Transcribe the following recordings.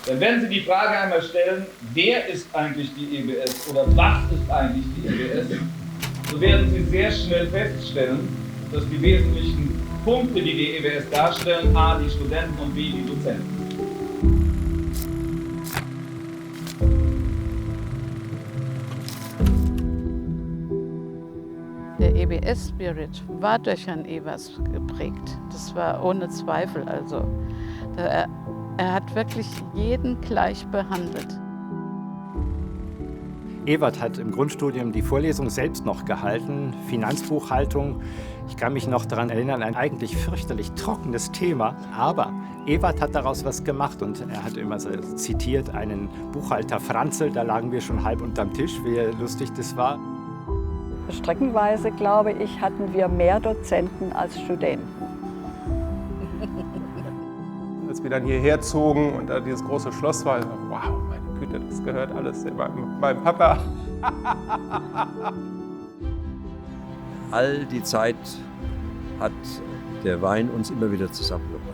Denn wenn Sie die Frage einmal stellen, wer ist eigentlich die EBS oder was ist eigentlich die EBS, so werden Sie sehr schnell feststellen, dass die wesentlichen Punkte, die die EBS darstellen, a. die Studenten und b. die Dozenten. Der EBS-Spirit war durch Herrn Evers geprägt. Das war ohne Zweifel. Also er hat wirklich jeden gleich behandelt. Ewert hat im Grundstudium die Vorlesung selbst noch gehalten, Finanzbuchhaltung. Ich kann mich noch daran erinnern, ein eigentlich fürchterlich trockenes Thema. Aber Ewert hat daraus was gemacht und er hat immer so zitiert einen Buchhalter Franzl, da lagen wir schon halb unterm Tisch, wie lustig das war. Streckenweise, glaube ich, hatten wir mehr Dozenten als Studenten. Als wir dann hierher zogen und da dieses große Schloss war, wow, meine Güte, das gehört alles meinem Papa. All die Zeit hat der Wein uns immer wieder zusammengebracht.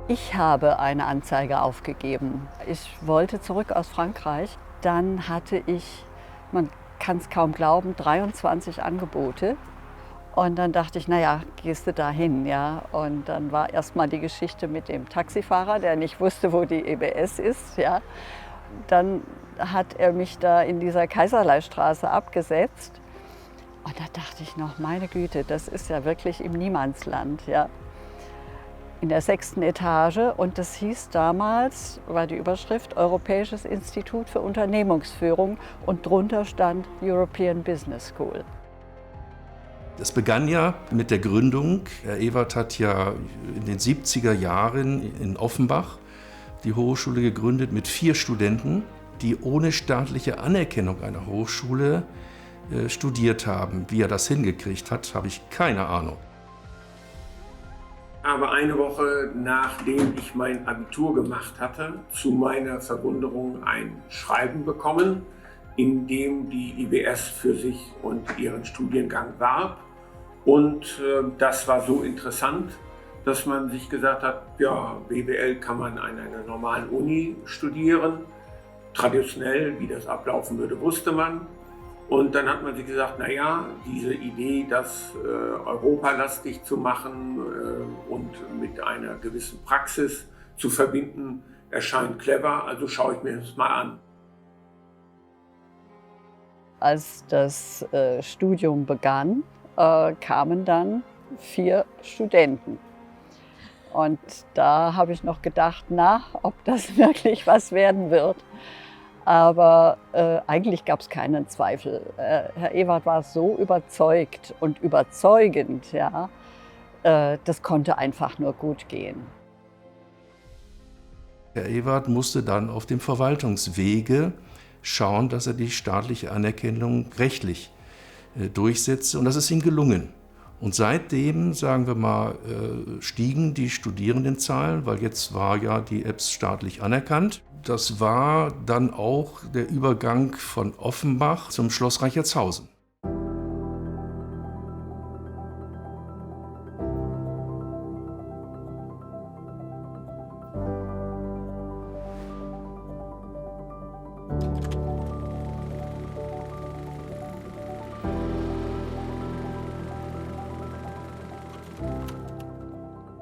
Ich habe eine Anzeige aufgegeben. Ich wollte zurück aus Frankreich. Dann hatte ich, man kann es kaum glauben, 23 Angebote. Und dann dachte ich, naja, gehst du da hin, ja. Und dann war erstmal die Geschichte mit dem Taxifahrer, der nicht wusste, wo die EBS ist, ja. Dann hat er mich da in dieser Kaiserleistraße abgesetzt. Und da dachte ich noch, meine Güte, das ist ja wirklich im Niemandsland, ja. In der 6. Etage und das hieß damals, war die Überschrift Europäisches Institut für Unternehmensführung und drunter stand European Business School. Es begann ja mit der Gründung. Herr Ewert hat ja in den 70er Jahren in Offenbach die Hochschule gegründet mit 4 Studenten, die ohne staatliche Anerkennung einer Hochschule studiert haben. Wie er das hingekriegt hat, habe ich keine Ahnung. Aber eine Woche nachdem ich mein Abitur gemacht hatte, zu meiner Verwunderung ein Schreiben bekommen, in dem die IBS für sich und ihren Studiengang warb. Und das war so interessant, dass man sich gesagt hat, ja, BWL kann man an einer normalen Uni studieren. Traditionell, wie das ablaufen würde, wusste man. Und dann hat man sich gesagt, naja, diese Idee, das europalastig zu machen und mit einer gewissen Praxis zu verbinden, erscheint clever, also schaue ich mir das mal an. Als das Studium begann, kamen dann 4 Studenten. Und da habe ich noch gedacht, na, ob das wirklich was werden wird. Aber eigentlich gab es keinen Zweifel. Herr Ewert war so überzeugt und überzeugend, ja, das konnte einfach nur gut gehen. Herr Ewert musste dann auf dem Verwaltungswege schauen, dass er die staatliche Anerkennung rechtlich durchsetzte. Und das ist ihm gelungen. Und seitdem, sagen wir mal, stiegen die Studierendenzahlen, weil jetzt war ja die EBS staatlich anerkannt. Das war dann auch der Übergang von Offenbach zum Schloss Reichertshausen.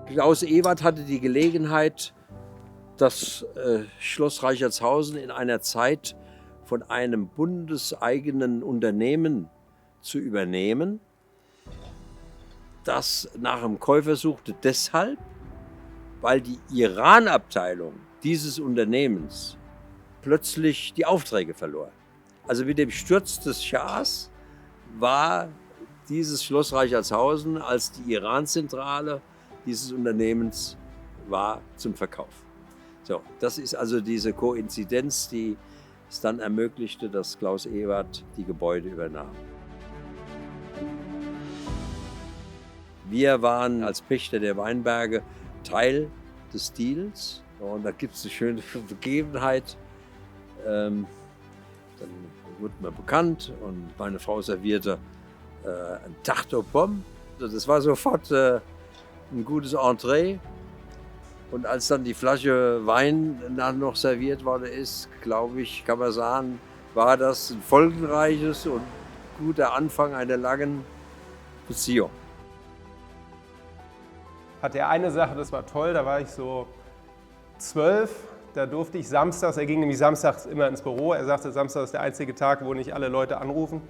Klaus Ewert hatte die Gelegenheit, das Schloss Reichertshausen in einer Zeit von einem bundeseigenen Unternehmen zu übernehmen, das nach einem Käufer suchte deshalb, weil die Iran-Abteilung dieses Unternehmens plötzlich die Aufträge verlor. Also mit dem Sturz des Schahs war dieses Schloss Reichertshausen als die Iran-Zentrale dieses Unternehmens war zum Verkauf. So, das ist also diese Koinzidenz, die es dann ermöglichte, dass Klaus Ewert die Gebäude übernahm. Wir waren als Pächter der Weinberge Teil des Deals. Und da gibt es eine schöne Begebenheit. Dann wurde mir bekannt und meine Frau servierte ein Tarte aux Pommes. Das war sofort ein gutes Entree. Und als dann die Flasche Wein dann noch serviert worden ist, glaube ich, kann man sagen, war das ein folgenreiches und guter Anfang einer langen Beziehung. Hat er eine Sache, das war toll, da war ich so 12, da durfte ich samstags, er ging nämlich samstags immer ins Büro, er sagte, Samstag ist der einzige Tag, wo nicht alle Leute anrufen.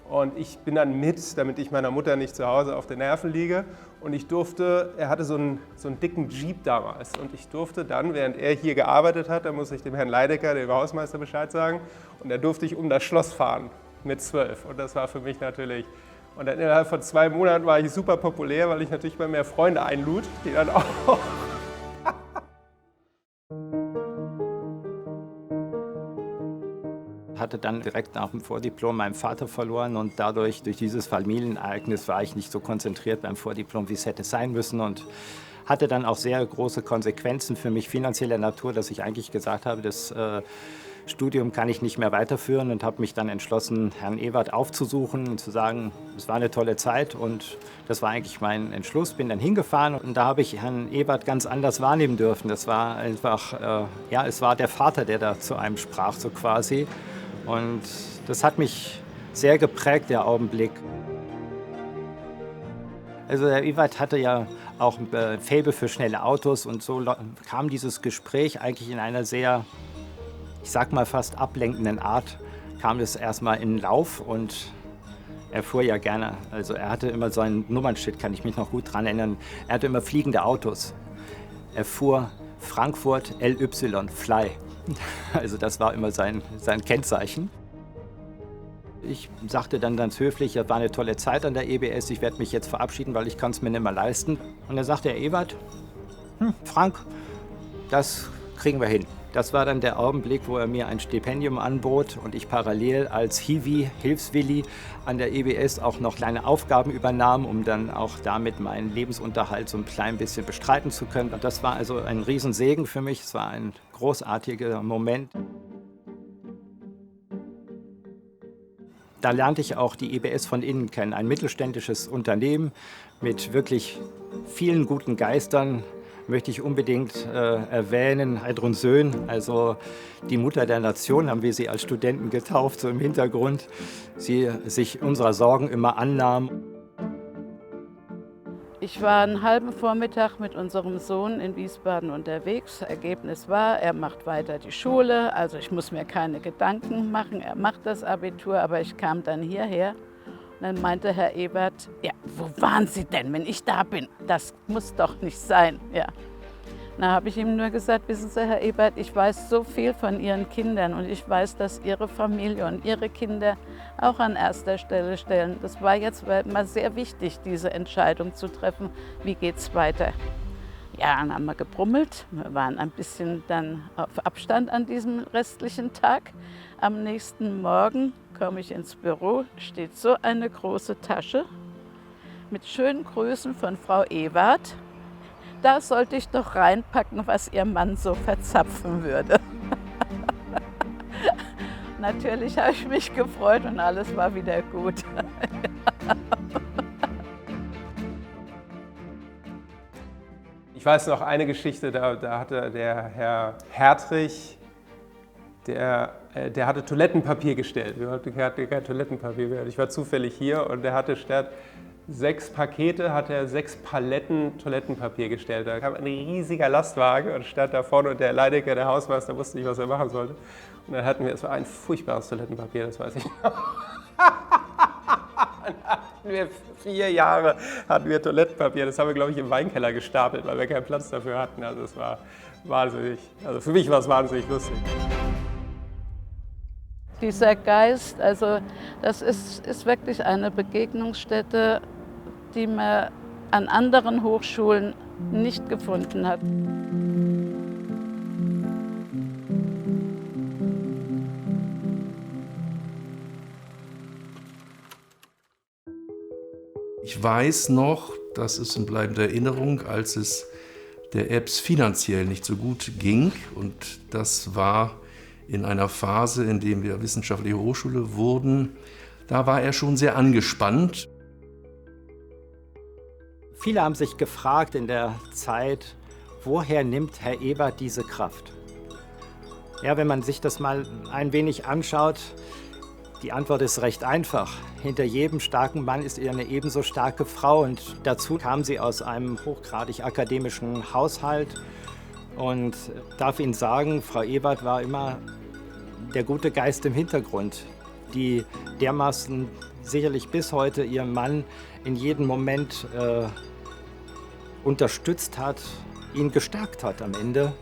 Und ich bin dann mit, damit ich meiner Mutter nicht zu Hause auf den Nerven liege. Und ich durfte, er hatte so einen dicken Jeep damals. Und ich durfte dann, während er hier gearbeitet hat, da muss ich dem Herrn Leidecker, dem Hausmeister, Bescheid sagen. Und da durfte ich um das Schloss fahren mit 12. Und das war für mich natürlich. Und dann innerhalb von 2 Monaten war ich super populär, weil ich natürlich mal mehr Freunde einlud, die dann auch. Hatte dann direkt nach dem Vordiplom meinen Vater verloren und durch dieses Familienereignis war ich nicht so konzentriert beim Vordiplom, wie es hätte sein müssen und hatte dann auch sehr große Konsequenzen für mich finanzieller Natur, dass ich eigentlich gesagt habe, das Studium kann ich nicht mehr weiterführen und habe mich dann entschlossen, Herrn Ewert aufzusuchen und zu sagen, es war eine tolle Zeit und das war eigentlich mein Entschluss. Bin dann hingefahren und da habe ich Herrn Ewert ganz anders wahrnehmen dürfen. Das war einfach, es war der Vater, der da zu einem sprach, so quasi. Und das hat mich sehr geprägt, der Augenblick. Also Herr Ewert hatte ja auch ein Faible für schnelle Autos und so kam dieses Gespräch eigentlich in einer sehr, ich sag mal fast ablenkenden Art, kam es erstmal in den Lauf und er fuhr ja gerne, also er hatte immer so ein Nummernschild, kann ich mich noch gut dran erinnern, er hatte immer fliegende Autos. Er fuhr Frankfurt LY, Fly. Also das war immer sein Kennzeichen. Ich sagte dann ganz höflich, das war eine tolle Zeit an der EBS, ich werde mich jetzt verabschieden, weil ich kann es mir nicht mehr leisten. Und dann sagte Herr Ewert, Frank, das kriegen wir hin. Das war dann der Augenblick, wo er mir ein Stipendium anbot und ich parallel als Hiwi, Hilfswilli, an der EBS auch noch kleine Aufgaben übernahm, um dann auch damit meinen Lebensunterhalt so ein klein bisschen bestreiten zu können. Und das war also ein Riesensegen für mich, es war ein großartiger Moment. Da lernte ich auch die EBS von innen kennen, ein mittelständisches Unternehmen mit wirklich vielen guten Geistern. Möchte ich unbedingt erwähnen, Heidrun Söhn, also die Mutter der Nation, haben wir sie als Studenten getauft, so im Hintergrund. Sie sich unserer Sorgen immer annahm. Ich war einen halben Vormittag mit unserem Sohn in Wiesbaden unterwegs. Ergebnis war, er macht weiter die Schule, also ich muss mir keine Gedanken machen, er macht das Abitur, aber ich kam dann hierher. Und dann meinte Herr Ewert, ja, wo waren Sie denn, wenn ich da bin? Das muss doch nicht sein. Ja. Da habe ich ihm nur gesagt, wissen Sie, Herr Ewert, ich weiß so viel von Ihren Kindern und ich weiß, dass Ihre Familie und Ihre Kinder auch an erster Stelle stellen. Das war jetzt mal sehr wichtig, diese Entscheidung zu treffen, wie geht es weiter. Ja, dann haben wir gebrummelt. Wir waren ein bisschen dann auf Abstand an diesem restlichen Tag. Am nächsten Morgen komme ich ins Büro, steht so eine große Tasche mit schönen Grüßen von Frau Ewert. Da sollte ich doch reinpacken, was Ihr Mann so verzapfen würde. Natürlich habe ich mich gefreut und alles war wieder gut. Ich weiß noch eine Geschichte, da hatte der Herr Hertrich, der hatte Toilettenpapier gestellt. Wir hatten kein Toilettenpapier mehr. Ich war zufällig hier und der hatte statt 6 Pakete, hat er 6 Paletten Toilettenpapier gestellt. Da kam ein riesiger Lastwagen und stand da vorne und der Leidecker, der Hausmeister, wusste nicht, was er machen sollte. Und dann hatten wir, es war ein furchtbares Toilettenpapier, das weiß ich noch. Dann hatten wir 4 Jahre Toilettenpapier, das haben wir, glaube ich, im Weinkeller gestapelt, weil wir keinen Platz dafür hatten. Also es war wahnsinnig, also für mich war es wahnsinnig lustig. Dieser Geist, also das ist wirklich eine Begegnungsstätte, die man an anderen Hochschulen nicht gefunden hat. Ich weiß noch, das ist eine bleibende Erinnerung, als es der EBS finanziell nicht so gut ging. Und das war in einer Phase, in der wir wissenschaftliche Hochschule wurden. Da war er schon sehr angespannt. Viele haben sich gefragt in der Zeit, woher nimmt Herr Ewert diese Kraft? Ja, wenn man sich das mal ein wenig anschaut, die Antwort ist recht einfach. Hinter jedem starken Mann ist eine ebenso starke Frau und dazu kam sie aus einem hochgradig akademischen Haushalt. Und ich darf Ihnen sagen, Frau Ewert war immer der gute Geist im Hintergrund, die dermaßen sicherlich bis heute ihren Mann in jedem Moment unterstützt hat, ihn gestärkt hat am Ende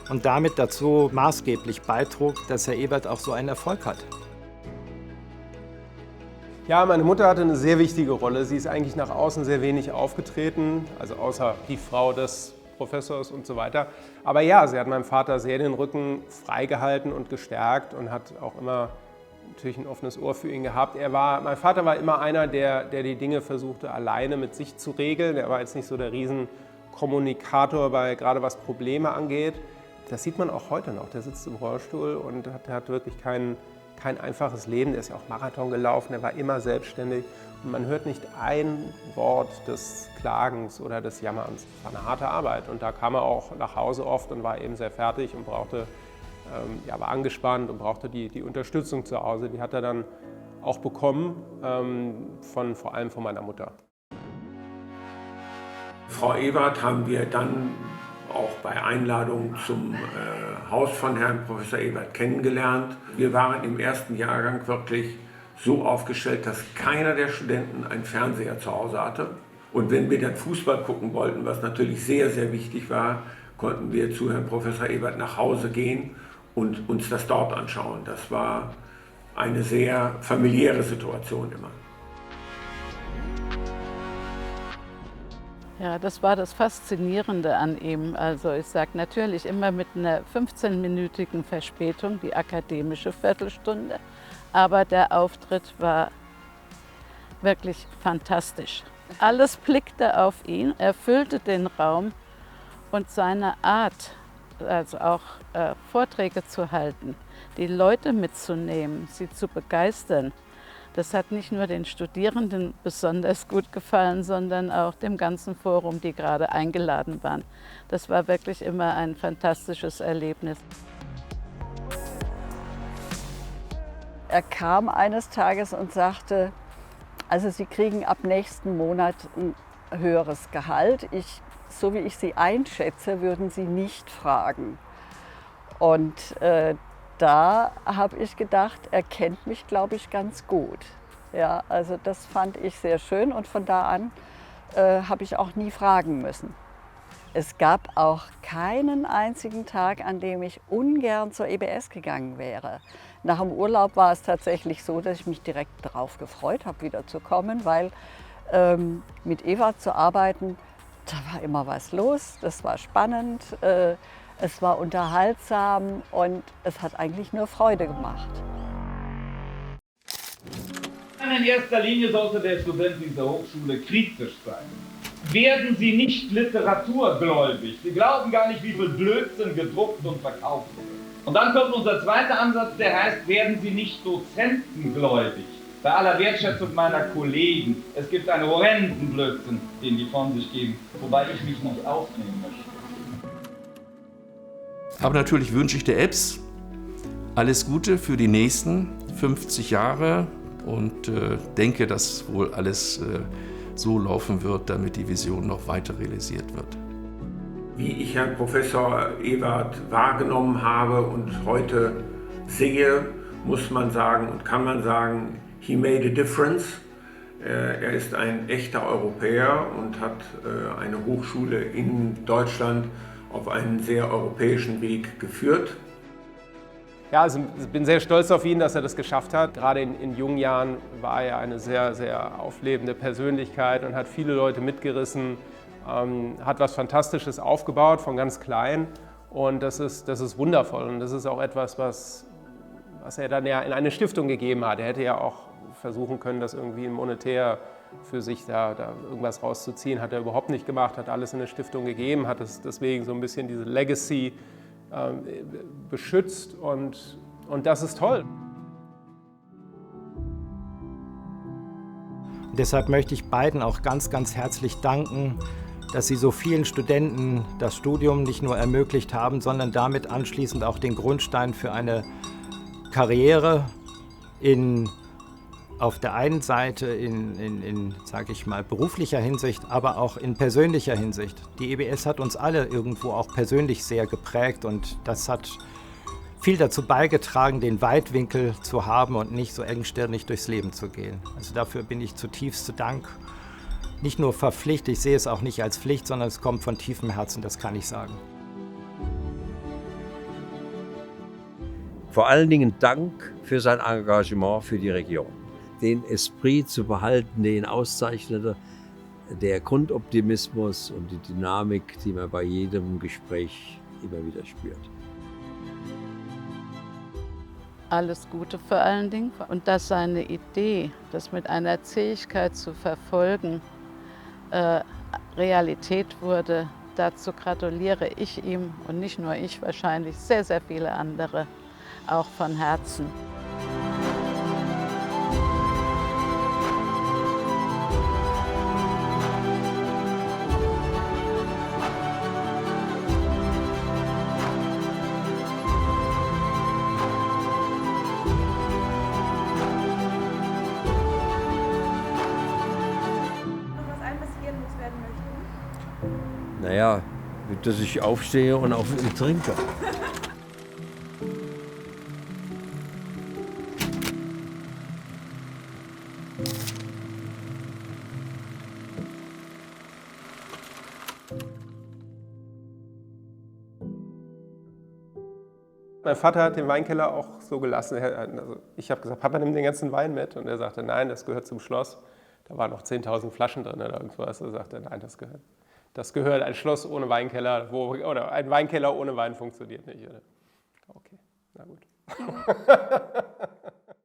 und damit dazu maßgeblich beitrug, dass Herr Ewert auch so einen Erfolg hat. Ja, meine Mutter hatte eine sehr wichtige Rolle. Sie ist eigentlich nach außen sehr wenig aufgetreten, also außer die Frau des Professors und so weiter. Aber ja, sie hat meinem Vater sehr den Rücken freigehalten und gestärkt und hat auch immer natürlich ein offenes Ohr für ihn gehabt. Mein Vater war immer einer, der die Dinge versuchte, alleine mit sich zu regeln. Er war jetzt nicht so der Riesenkommunikator, gerade was Probleme angeht. Das sieht man auch heute noch. Der sitzt im Rollstuhl und hat wirklich kein einfaches Leben. Der ist ja auch Marathon gelaufen, er war immer selbstständig. Und man hört nicht ein Wort des Klagens oder des Jammerns. Es war eine harte Arbeit. Und da kam er auch nach Hause oft und war eben sehr fertig und war angespannt und brauchte die Unterstützung zu Hause. Die hat er dann auch bekommen, vor allem von meiner Mutter. Frau Ewert haben wir dann auch bei Einladung zum Haus von Herrn Professor Ewert kennengelernt. Wir waren im ersten Jahrgang wirklich so aufgestellt, dass keiner der Studenten einen Fernseher zu Hause hatte. Und wenn wir dann Fußball gucken wollten, was natürlich sehr, sehr wichtig war, konnten wir zu Herrn Professor Ewert nach Hause gehen und uns das dort anschauen. Das war eine sehr familiäre Situation immer. Ja, das war das Faszinierende an ihm. Also ich sage natürlich immer mit einer 15-minütigen Verspätung, die akademische Viertelstunde. Aber der Auftritt war wirklich fantastisch. Alles blickte auf ihn, er füllte den Raum und seine Art, also auch Vorträge zu halten, die Leute mitzunehmen, sie zu begeistern. Das hat nicht nur den Studierenden besonders gut gefallen, sondern auch dem ganzen Forum, die gerade eingeladen waren. Das war wirklich immer ein fantastisches Erlebnis. Er kam eines Tages und sagte, also Sie kriegen ab nächsten Monat ein höheres Gehalt. So wie ich Sie einschätze, würden Sie nicht fragen. Und da habe ich gedacht, er kennt mich, glaube ich, ganz gut. Ja, also das fand ich sehr schön und von da an habe ich auch nie fragen müssen. Es gab auch keinen einzigen Tag, an dem ich ungern zur EBS gegangen wäre. Nach dem Urlaub war es tatsächlich so, dass ich mich direkt darauf gefreut habe, wieder zu kommen, weil mit Ewert zu arbeiten, da war immer was los, das war spannend. Es war unterhaltsam und es hat eigentlich nur Freude gemacht. In erster Linie sollte der Student dieser Hochschule kritisch sein. Werden Sie nicht literaturgläubig. Sie glauben gar nicht, wie viel Blödsinn gedruckt und verkauft wird. Und dann kommt unser zweiter Ansatz, der heißt, werden Sie nicht dozentengläubig. Bei aller Wertschätzung meiner Kollegen, es gibt einen horrenden Blödsinn, den die von sich geben, wobei ich mich nicht aufnehmen möchte. Aber natürlich wünsche ich der EBS alles Gute für die nächsten 50 Jahre und denke, dass wohl alles so laufen wird, damit die Vision noch weiter realisiert wird. Wie ich Herrn Professor Ewert wahrgenommen habe und heute sehe, muss man sagen und kann man sagen, he made a difference. Er ist ein echter Europäer und hat eine Hochschule in Deutschland auf einen sehr europäischen Weg geführt. Ja, also ich bin sehr stolz auf ihn, dass er das geschafft hat. Gerade in jungen Jahren war er eine sehr, sehr auflebende Persönlichkeit und hat viele Leute mitgerissen, hat was Fantastisches aufgebaut von ganz klein und das ist wundervoll und das ist auch etwas, was er dann ja in eine Stiftung gegeben hat. Er hätte ja auch versuchen können, das irgendwie monetär für sich da irgendwas rauszuziehen. Hat er überhaupt nicht gemacht, hat alles in eine Stiftung gegeben, hat es deswegen so ein bisschen diese Legacy beschützt und das ist toll. Deshalb möchte ich beiden auch ganz, ganz herzlich danken, dass sie so vielen Studenten das Studium nicht nur ermöglicht haben, sondern damit anschließend auch den Grundstein für eine Karriere auf der einen Seite in sage ich mal, beruflicher Hinsicht, aber auch in persönlicher Hinsicht. Die EBS hat uns alle irgendwo auch persönlich sehr geprägt und das hat viel dazu beigetragen, den Weitwinkel zu haben und nicht so engstirnig durchs Leben zu gehen. Also dafür bin ich zutiefst Dank. Nicht nur verpflichtet, ich sehe es auch nicht als Pflicht, sondern es kommt von tiefem Herzen, das kann ich sagen. Vor allen Dingen Dank für sein Engagement für die Region. Den Esprit zu behalten, den ihn auszeichnete, der Grundoptimismus und die Dynamik, die man bei jedem Gespräch immer wieder spürt. Alles Gute vor allen Dingen. Und dass seine Idee, das mit einer Zähigkeit zu verfolgen, Realität wurde, dazu gratuliere ich ihm und nicht nur ich, wahrscheinlich sehr, sehr viele andere, auch von Herzen. Naja, dass ich aufstehe und auf ihn trinke. Mein Vater hat den Weinkeller auch so gelassen. Also ich habe gesagt, Papa, nimm den ganzen Wein mit. Und er sagte, nein, das gehört zum Schloss. Da waren noch 10.000 Flaschen drin oder irgendwas. Er sagte, nein, das gehört ein Schloss ohne Weinkeller, oder ein Weinkeller ohne Wein funktioniert nicht. Okay, na gut.